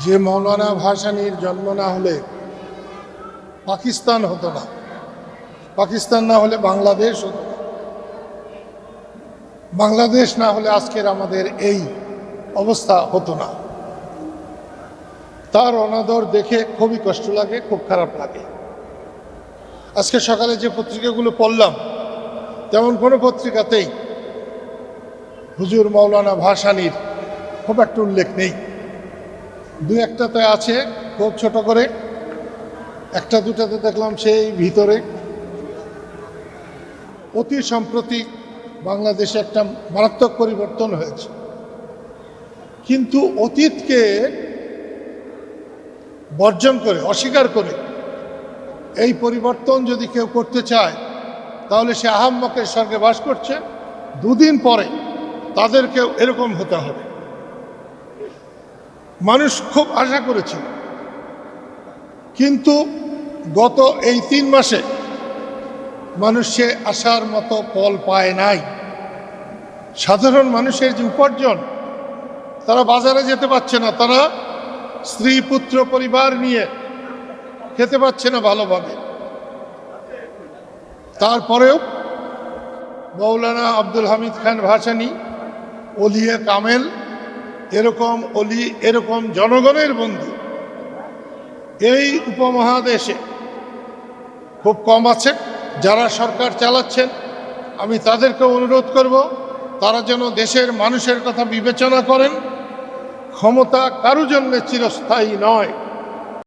যে মৌলানা ভাসানীর জন্ম না হলে পাকিস্তান হতো না, পাকিস্তান না হলে বাংলাদেশ হতো না, বাংলাদেশ না হলে আজকের আমাদের এই অবস্থা হতো না। তার অনাদর দেখে খুবই কষ্ট লাগে, খুব খারাপ লাগে। আজকে সকালে যে পত্রিকাগুলো পড়লাম তেমন কোনো পত্রিকাতেই হুজুর মৌলানা ভাসানীর খুব একটা উল্লেখ নেই। দু একটাতে আছে খুব ছোট করে, একটা দুটাতে দেখলাম সেই ভিতরে। অতি সম্প্রতি বাংলাদেশে একটা মারাত্মক পরিবর্তন হয়েছে, কিন্তু অতীতকে বর্জন করে, অস্বীকার করে এই পরিবর্তন যদি কেউ করতে চায় তাহলে সে আহাম্মকের স্বর্গে বাস করছে। দুদিন পরে তাদেরকেও এরকম হতে হবে। মানুষ খুব আশা করেছিল, কিন্তু গত এই 3 মাসে মানুষ সে আশার মতো ফল পায় নাই। সাধারণ মানুষের যে উপার্জন, তারা বাজারে যেতে পারছে না, তারা স্ত্রী পুত্র পরিবার নিয়ে খেতে পারছে না ভালোভাবে। তারপরেও মৌলানা আব্দুল হামিদ খান ভাসানী, ওলিয়ে কামেল, এরকম অলি, এরকম জনগণের বন্ধু এই উপমহাদেশে খুব কম আছে। যারা সরকার চালাচ্ছেন আমি তাদেরকে অনুরোধ করব, তারা যেন দেশের মানুষের কথা বিবেচনা করেন। ক্ষমতা কারো জন্য চিরস্থায়ী নয়।